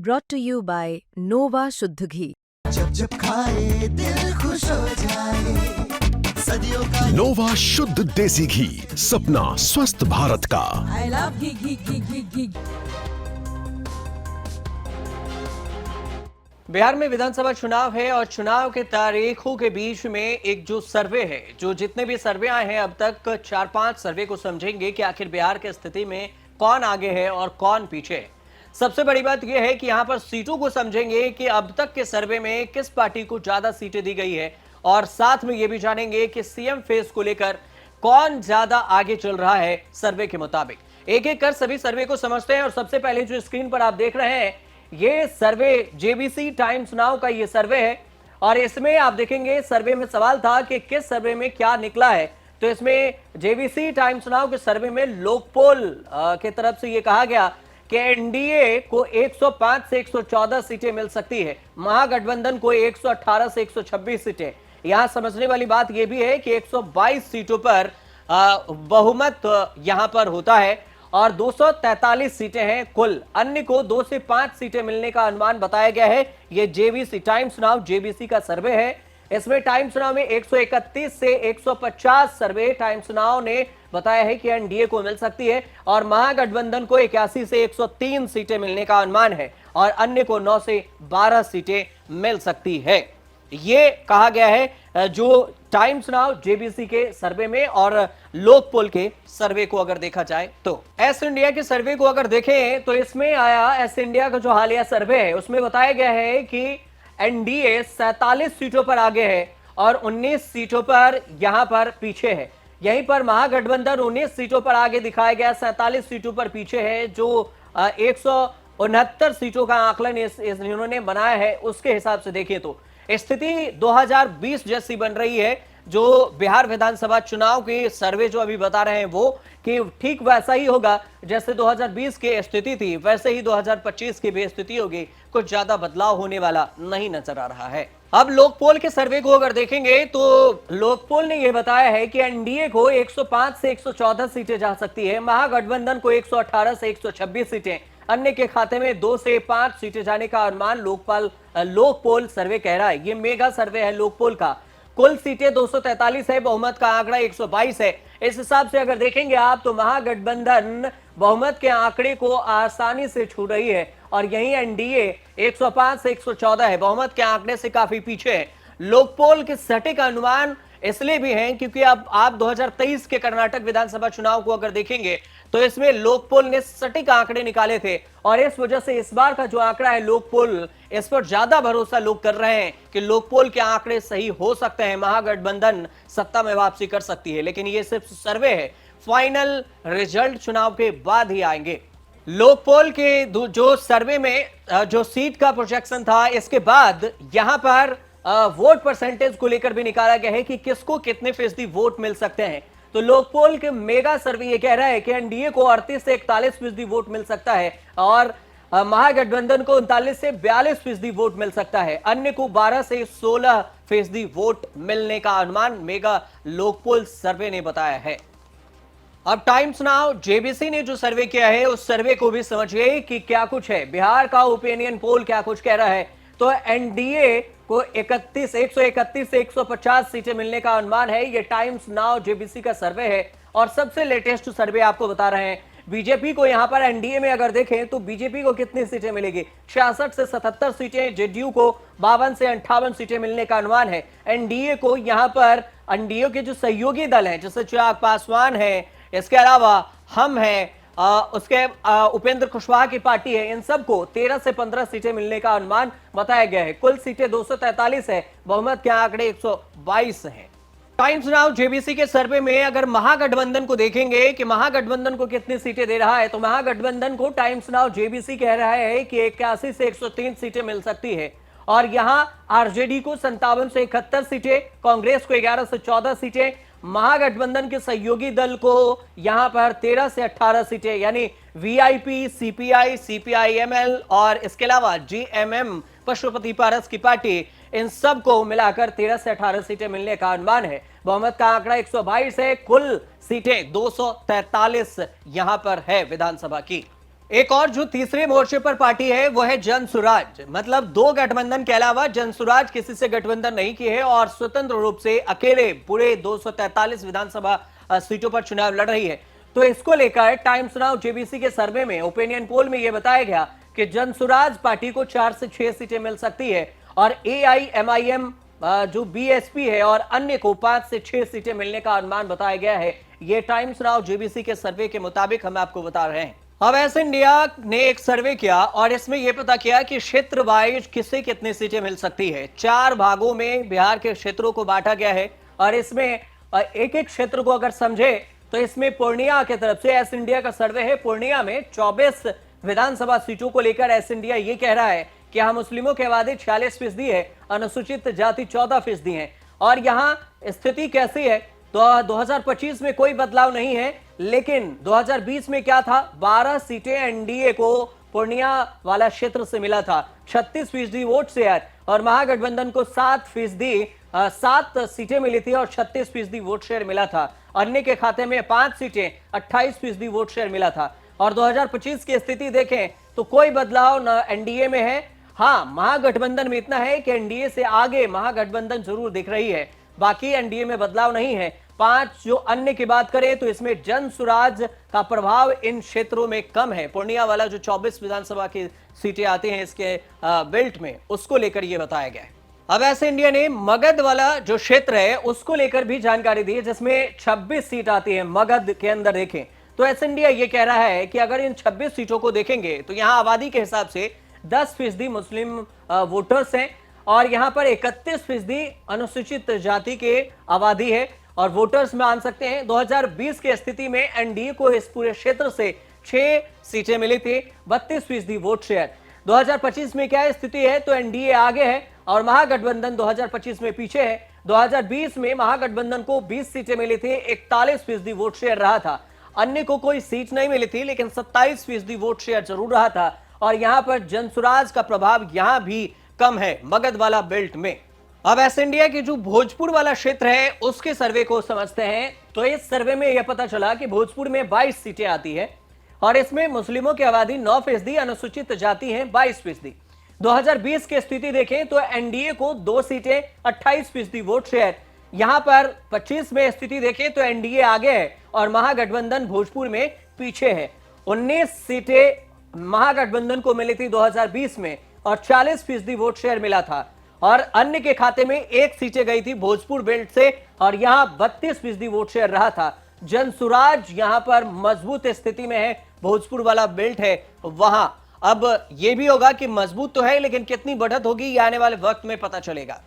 brought to you by Nova शुद्ध घी। जब जब खाए दिल खुश हो जाए, सदियों का नोवा शुद्ध देसी घी, सपना स्वस्थ भारत का। I love घी घी घी घी घी। बिहार में विधानसभा चुनाव है और चुनाव के तारीखों के बीच में एक जो सर्वे है, जो जितने भी सर्वे आए हैं अब तक 4-5 सर्वे को समझेंगे कि आखिर बिहार की स्थिति में कौन आगे है और कौन पीछे है। सबसे बड़ी बात यह है कि यहां पर सीटों को समझेंगे कि अब तक के सर्वे में किस पार्टी को ज्यादा सीटें दी गई है और साथ में यह भी जानेंगे कि सीएम फेस को लेकर कौन ज्यादा आगे चल रहा है सर्वे के मुताबिक। एक एक कर सभी सर्वे को समझते हैं और सबसे पहले जो स्क्रीन पर आप देख रहे हैं ये सर्वे जेबीसी टाइम्स नाउ का ये सर्वे है और इसमें आप देखेंगे सर्वे में सवाल था कि किस सर्वे में क्या निकला है। तो इसमें जेबीसी टाइम्स नाउ के सर्वे में लोकपोल की तरफ से ये कहा गया कि एनडीए को 105 से 114 सीटें मिल सकती है, महागठबंधन को 118 से 126 सीटें। यहां समझने वाली बात यह भी है कि 122 सीटों पर बहुमत यहां पर होता है और 243 सीटें हैं कुल। अन्य को 2 से 5 सीटें मिलने का अनुमान बताया गया है। यह जेबीसी टाइम्स नाउ जेबीसी का सर्वे है। इसमें टाइम्स नाउ में 131 से 150 सर्वे टाइम्स नाउ ने बताया है कि एनडीए को मिल सकती है और महागठबंधन को 81 से 103 सीटें मिलने का अनुमान है और अन्य को 9 से 12 सीटें मिल सकती है। ये कहा गया है जो टाइम्स नाउ जेबीसी के सर्वे में। और लोकपोल के सर्वे को अगर देखा जाए तो एस इंडिया के सर्वे को अगर देखें तो इसमें आया एस इंडिया का जो हालिया सर्वे है उसमें बताया गया है कि एनडीए 47 सीटों पर आगे है और 19 सीटों पर यहां पर पीछे है। यहीं पर महागठबंधन 19 सीटों पर आगे दिखाया गया, 47 सीटों पर पीछे है। जो 169 सीटों का आकलन इन्होंने बनाया है उसके हिसाब से देखिए तो स्थिति 2020 जैसी बन रही है। जो बिहार विधानसभा चुनाव के सर्वे जो अभी बता रहे हैं वो कि ठीक वैसा ही होगा जैसे 2020 की स्थिति थी, वैसे ही 2025 की भी स्थिति होगी। कुछ ज्यादा बदलाव होने वाला नहीं नजर आ रहा है। अब लोकपोल के सर्वे को अगर देखेंगे तो लोकपोल ने यह बताया है कि एनडीए को 105 से 114 सीटें जा सकती है, महागठबंधन को 118 से 126 सीटें, अन्य के खाते में 2 से 5 सीटें जाने का अनुमान लोकपोल सर्वे कह रहा है। ये मेगा सर्वे है लोकपोल का। कुल सीटें 243 है, बहुमत का आंकड़ा 122 है। इस हिसाब से अगर देखेंगे आप तो महागठबंधन बहुमत के आंकड़े को आसानी से छू रही है और यहीं एनडीए 105 से 114 है, बहुमत के आंकड़े से काफी पीछे है। लोकपोल के सटीक अनुमान इसलिए भी हैं क्योंकि अब आप 2023 के कर्नाटक विधानसभा चुनाव को अगर देखेंगे तो इसमें लोकपोल ने सटीक आंकड़े निकाले थे और इस वजह से इस बार का जो आंकड़ा है लोकपोल, इस पर ज्यादा भरोसा लोग कर रहे हैं कि लोकपोल के आंकड़े सही हो सकते हैं, महागठबंधन सत्ता में वापसी कर सकती है। लेकिन ये सिर्फ सर्वे है, फाइनल रिजल्ट चुनाव के बाद ही आएंगे। लोकपोल के जो सर्वे में जो सीट का प्रोजेक्शन था इसके बाद यहां पर वोट परसेंटेज को लेकर भी निकाला गया है कि किसको कितने फीसदी वोट मिल सकते हैं। तो लोकपोल के मेगा सर्वे ये कह रहा है कि एनडीए को 38 से 41% वोट मिल सकता है और महागठबंधन को 39 से 42% वोट मिल सकता है, अन्य को 12 से 16% वोट मिलने का अनुमान मेगा लोकपोल सर्वे ने बताया है। अब टाइम्स नाउ जेबीसी ने जो सर्वे किया है उस सर्वे को भी समझिए कि क्या कुछ है। बिहार का ओपिनियन पोल क्या कुछ कह रहा है तो एनडीए को 131 से 150 सीटें मिलने का अनुमान है। ये टाइम्स नाउ जेबीसी का सर्वे है और सबसे लेटेस्ट सर्वे आपको बता रहे हैं। बीजेपी को यहां पर एनडीए में अगर देखें तो बीजेपी को कितनी सीटें मिलेगी, 66 से 77 सीटें, जेडीयू को 52 से 58 सीटें मिलने का अनुमान है। एनडीए को यहां पर एनडीए के जो सहयोगी दल हैं जैसे चिराग पासवान है, इसके अलावा हम हैं, उसके उपेंद्र कुशवाहा की पार्टी है, इन सबको 13 से 15 सीटें मिलने का अनुमान बताया गया है। कुल सीटें 243 है, बहुमत के आंकड़े 122 हैं। टाइम्स नाउ जेबीसी के सर्वे में अगर महागठबंधन को देखेंगे कि महागठबंधन को कितनी सीटें दे रहा है तो महागठबंधन को टाइम्स नाउ जेबीसी कह रहा है कि 81 से 103 सीटें मिल सकती है और यहां आरजेडी को 57 से 71 सीटें, कांग्रेस को 11 से 14 सीटें, महागठबंधन के सहयोगी दल को यहां पर 13 से 18 सीटें यानी वीआईपी, सीपीआई, सीपीआईएमएल और इसके अलावा जीएमएम पशुपति पारस की पार्टी, इन सब को मिलाकर 13 से 18 सीटें मिलने का अनुमान है। बहुमत का आंकड़ा 122 है, कुल सीटें 243 यहां पर है विधानसभा की। एक और जो तीसरे मोर्चे पर पार्टी है वो है जन सुराज। मतलब दो गठबंधन के अलावा जन सुराज किसी से गठबंधन नहीं की है और स्वतंत्र रूप से अकेले पूरे 243 विधानसभा सीटों पर चुनाव लड़ रही है। तो इसको लेकर टाइम्स नाउ जेबीसी के सर्वे में, ओपिनियन पोल में यह बताया गया कि जन सुराज पार्टी को 4 से 6 सीटें मिल सकती है और AIMIM जो BSP है और अन्य को 5 से 6 सीटें मिलने का अनुमान बताया गया है। यह टाइम्स नाउ जेबीसी के सर्वे के मुताबिक हम आपको बता रहे हैं। अब एस इंडिया ने एक सर्वे किया और इसमें यह पता किया कि क्षेत्र वाइज किसे कितनी सीटें मिल सकती है। 4 भागों में बिहार के क्षेत्रों को बांटा गया है और इसमें एक एक क्षेत्र को अगर समझे तो इसमें पूर्णिया की तरफ से एस इंडिया का सर्वे है। पूर्णिया में 24 विधानसभा सीटों को लेकर एस इंडिया ये कह रहा है कि यहाँ मुस्लिमों की आबादी 46% है, अनुसूचित जाति 14% है। और यहाँ स्थिति कैसी है तो 2025 में कोई बदलाव नहीं है, लेकिन 2020 में क्या था, 12 सीटें एनडीए को पूर्णिया वाला क्षेत्र से मिला था, 36% वोट शेयर, और महागठबंधन को 7 सीटें मिली थी और 36% वोट शेयर मिला था। अन्य के खाते में 5 सीटें, 28% वोट शेयर मिला था। और 2025 की स्थिति देखें तो कोई बदलाव न एनडीए में है। हाँ, महागठबंधन में इतना है कि एनडीए से आगे महागठबंधन जरूर दिख रही है, बाकी एनडीए में बदलाव नहीं है। 5 जो अन्य की बात करें तो इसमें जन सुराज का प्रभाव इन क्षेत्रों में कम है। पूर्णिया वाला जो 24 विधानसभा की सीटें आती हैं इसके बेल्ट में, उसको लेकर यह बताया गया है। अब ऐसे इंडिया ने मगध वाला जो क्षेत्र है उसको लेकर भी जानकारी दी है, जिसमें 26 सीट आती है। मगध के अंदर देखें तो ऐसे इंडिया ये कह रहा है कि अगर इन 26 सीटों को देखेंगे तो यहां आबादी के हिसाब से 10% मुस्लिम वोटर्स हैं और यहां पर 31% अनुसूचित जाति के आबादी है और वोटर्स में मान सकते हैं। 2020 की स्थिति में एनडीए को इस पूरे क्षेत्र से 6 सीटें मिली थी, 32% वोट शेयर। 2025 में क्या स्थिति है तो एनडीए आगे है और महागठबंधन 2025 में पीछे है। 2020 में महागठबंधन को 20 सीटें मिली थी, 41% वोट शेयर रहा था। अन्य को कोई सीट नहीं मिली थी, लेकिन 27% वोट शेयर जरूर रहा था। और यहां पर जनसुराज का प्रभाव यहां भी कम है मगध वाला बेल्ट में। अब एस इंडिया की जो भोजपुर वाला क्षेत्र है उसके सर्वे को समझते हैं तो इस सर्वे में यह पता चला कि भोजपुर में 22 सीटें आती है और इसमें मुस्लिमों की आबादी 9%, अनुसूचित जाति है 22%। 2020 की स्थिति देखें तो एनडीए को 2 सीटें, 28% वोट शेयर। यहां पर 25 में स्थिति देखें तो एनडीए आगे है और महागठबंधन भोजपुर में पीछे है। 19 सीटें महागठबंधन को मिली थी 2020 में और 40% वोट शेयर मिला था और अन्य के खाते में 1 सीटें गई थी भोजपुर बेल्ट से और यहां 32% वोट शेयर रहा था। जनसुराज यहां पर मजबूत स्थिति में है, भोजपुर वाला बेल्ट है वहां। अब यह भी होगा कि मजबूत तो है, लेकिन कितनी बढ़त होगी ये आने वाले वक्त में पता चलेगा।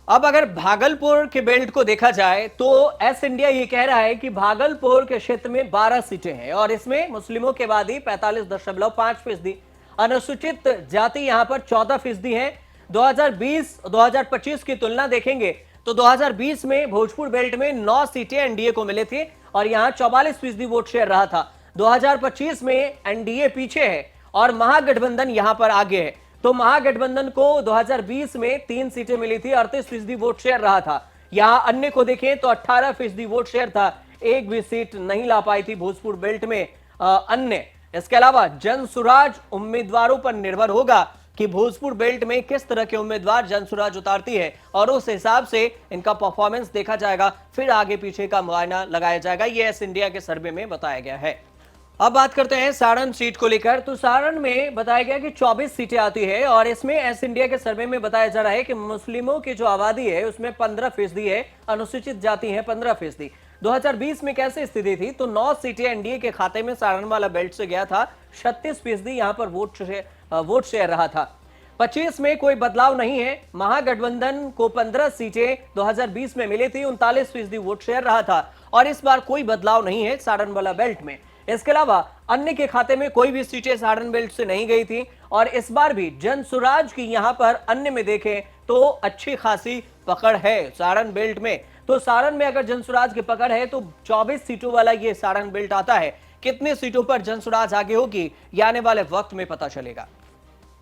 अब अगर भागलपुर के बेल्ट को देखा जाए तो एस इंडिया ये कह रहा है कि भागलपुर के क्षेत्र में 12 सीटें हैं और इसमें मुस्लिमों की आबादी 45.5%, अनुसूचित जाति यहां पर 14% है। 2020-2025 की तुलना देखेंगे तो 2020 में भोजपुर बेल्ट में 9 सीटें एनडीए को मिले थे और यहां 44% वोट शेयर रहा था। 2025 में एनडीए पीछे है और महागठबंधन यहां पर आगे है। तो महागठबंधन को 2020 में 3 सीटें मिली थी, 38% वोट शेयर रहा था। यहां अन्य को देखें तो 18% वोट शेयर था, एक भी सीट नहीं ला पाई थी भोजपुर बेल्ट में अन्य। इसके अलावा जनसुराज उम्मीदवारों पर निर्भर होगा कि भोजपुर बेल्ट में किस तरह के उम्मीदवार जनसुराज उतारती है और उस हिसाब से इनका परफॉर्मेंस देखा जाएगा, फिर आगे पीछे का मुआयना लगाया जाएगा। यह एस इंडिया के सर्वे में बताया गया है। अब बात करते हैं सारण सीट को लेकर। तो सारण में बताया गया कि 24 सीटें आती है और इसमें एस इंडिया के सर्वे में बताया जा रहा है कि मुस्लिमों की जो आबादी है उसमें 15% है, अनुसूचित जाति है 15%। 2020 में कैसे स्थिति थी तो 9 सीटें एनडीए के खाते में सारण वाला बेल्ट से गया था, 36% यहां पर वोट शेयर रहा था। 25 में कोई बदलाव नहीं है। महागठबंधन को 15 सीटें 2020 में मिली थी, 39% वोट शेयर रहा था और इस बार कोई बदलाव नहीं है सारण वाला बेल्ट में। इसके अलावा अन्य के खाते में कोई भी सीटें सारण बेल्ट से नहीं गई थी और इस बार भी जनसुराज की यहां पर अन्य में देखें तो अच्छी खासी पकड़ है सारण बेल्ट में। तो सारण में अगर जनसुराज की पकड़ है तो 24 सीटों वाला ये सारण बेल्ट आता है। कितने सीटों पर जनसुराज आगे होगी ये आने वाले वक्त में पता चलेगा।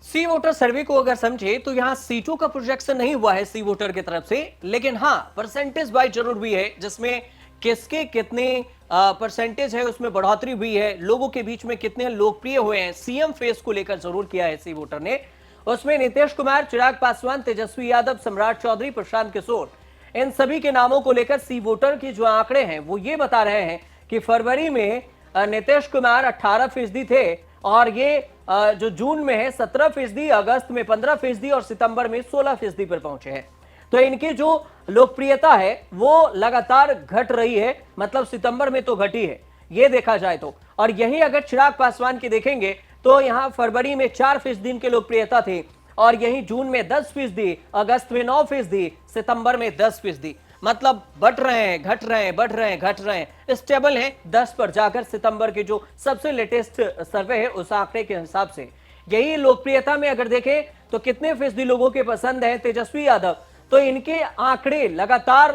सी वोटर सर्वे को अगर समझे तो यहां सीटों का प्रोजेक्शन नहीं हुआ है सी वोटर की तरफ से, लेकिन हां परसेंटेज वाइज जरूर भी है, जिसमें किसके कितने परसेंटेज है उसमें बढ़ोतरी हुई है, लोगों के बीच में कितने लोकप्रिय हुए हैं, सीएम फेस को लेकर जरूर किया है सी वोटर ने। उसमें नीतीश कुमार, चिराग पासवान, तेजस्वी यादव, सम्राट चौधरी, प्रशांत किशोर, इन सभी के नामों को लेकर सी वोटर की जो आंकड़े हैं वो ये बता रहे हैं कि फरवरी में नीतीश कुमार 18% थे और ये जो जून में है 17%, अगस्त में 15% और सितंबर में 16% पर पहुंचे हैं। तो इनकी जो लोकप्रियता है वो लगातार घट रही है, मतलब सितंबर में तो घटी है ये देखा जाए तो। और यही अगर चिराग पासवान की देखेंगे तो यहां फरवरी में 4% इनकी लोकप्रियता थी और यही जून में 10%, अगस्त में 9%, सितंबर में 10%। मतलब बढ़ रहे हैं, घट रहे हैं, बढ़ रहे हैं, घट रहे हैं, स्टेबल हैं 10 पर जाकर। सितंबर के जो सबसे लेटेस्ट सर्वे है उस आंकड़े के हिसाब से यही लोकप्रियता में अगर देखें तो कितने फीसदी लोगों के पसंद है तेजस्वी यादव, तो इनके आंकड़े लगातार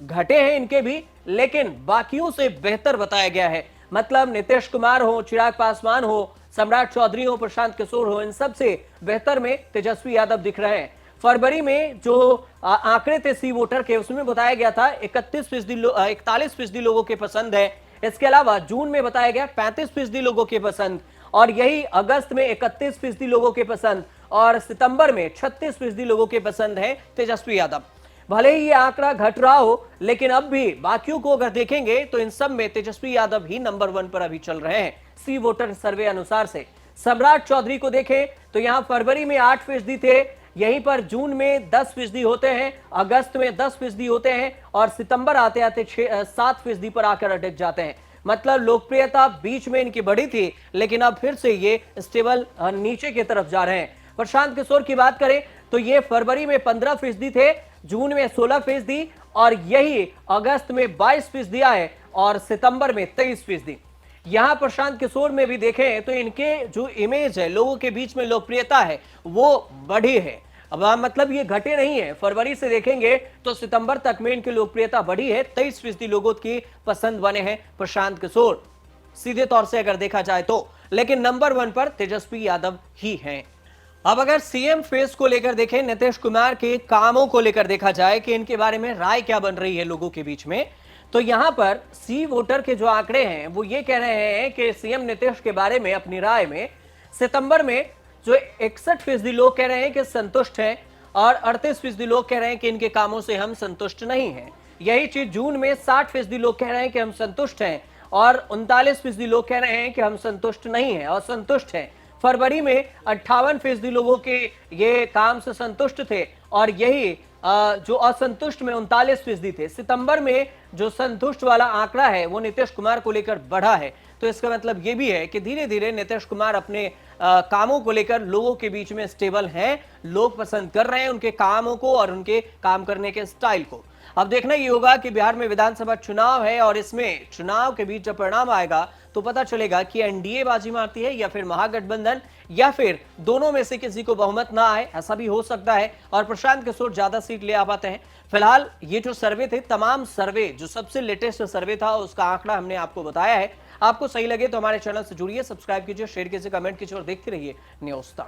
घटे हैं इनके भी, लेकिन बाकियों से बेहतर बताया गया है। मतलब नीतीश कुमार हो, चिराग पासवान हो, सम्राट चौधरी हो, प्रशांत किशोर हो, इन सबसे बेहतर में तेजस्वी यादव दिख रहे हैं। फरवरी में जो आंकड़े थे सी वोटर के उसमें बताया गया था 41% लोगों के पसंद है। इसके अलावा जून में बताया गया 35% लोगों के पसंद और यही अगस्त में 31% लोगों के पसंद और सितंबर में 36% लोगों के पसंद है तेजस्वी यादव। भले ही ये आंकड़ा घट रहा हो लेकिन अब भी बाकियों को अगर देखेंगे तो इन सब में तेजस्वी यादव ही नंबर 1 पर अभी चल रहे हैं सी वोटर सर्वे अनुसार से। सम्राट चौधरी को देखें तो यहां फरवरी में 8% थे, यहीं पर जून में 10% होते हैं, अगस्त में 10% होते हैं और सितंबर आते आते 7% पर आकर अटक जाते हैं। मतलब लोकप्रियता बीच में इनकी बढ़ी थी लेकिन अब फिर से ये स्टेबल नीचे की तरफ जा रहे हैं। प्रशांत किशोर की बात करें तो ये फरवरी में 15% थे, जून में 16% और यही अगस्त में 22% आए और सितंबर में 23%। यहां प्रशांत किशोर में भी देखें तो इनके जो इमेज है, लोगों के बीच में लोकप्रियता है वो बढ़ी है। अब मतलब ये घटे नहीं है, फरवरी से देखेंगे तो सितंबर तक में इनकी लोकप्रियता बढ़ी है। 23% लोगों की पसंद बने हैं प्रशांत किशोर सीधे तौर से अगर देखा जाए तो, लेकिन नंबर 1 पर तेजस्वी यादव ही हैं। अब अगर सीएम फेस को लेकर देखें, नीतीश कुमार के कामों को लेकर देखा जाए कि इनके बारे में राय क्या बन रही है लोगों के बीच में, तो यहां पर सी वोटर के जो आंकड़े हैं वो ये कह रहे हैं कि सीएम नीतीश के बारे में अपनी राय में सितंबर में जो 61% लोग कह रहे हैं कि संतुष्ट हैं और 38% लोग कह रहे हैं कि इनके कामों से हम संतुष्ट नहीं हैं। यही चीज जून में 60% लोग कह रहे हैं कि हम संतुष्ट हैं और 39% लोग कह रहे हैं कि हम संतुष्ट नहीं हैं और संतुष्ट हैं। फरवरी में 58% लोगों के ये काम से संतुष्ट थे और यही जो असंतुष्ट में 39% थे। सितंबर में जो संतुष्ट वाला आंकड़ा है वो नीतीश कुमार को लेकर बढ़ा है। तो इसका मतलब ये भी है कि धीरे धीरे नीतीश कुमार अपने कामों को लेकर लोगों के बीच में स्टेबल हैं, लोग पसंद कर रहे हैं उनके कामों को और उनके काम करने के स्टाइल को। अब देखना ये होगा कि बिहार में विधानसभा चुनाव है और इसमें चुनाव के बीच जब परिणाम आएगा तो पता चलेगा कि एनडीए बाजी मारती है या फिर महागठबंधन या फिर दोनों में से किसी को बहुमत ना आए, ऐसा भी हो सकता है और प्रशांत किशोर ज्यादा सीट ले आ पाते हैं। फिलहाल ये जो सर्वे थे, तमाम सर्वे जो सबसे लेटेस्ट सर्वे था उसका आंकड़ा हमने आपको बताया है। आपको सही लगे तो हमारे चैनल से जुड़िए, सब्सक्राइब कीजिए, शेयर कीजिए, कमेंट कीजिए और देखते रहिए न्यूज़ तक।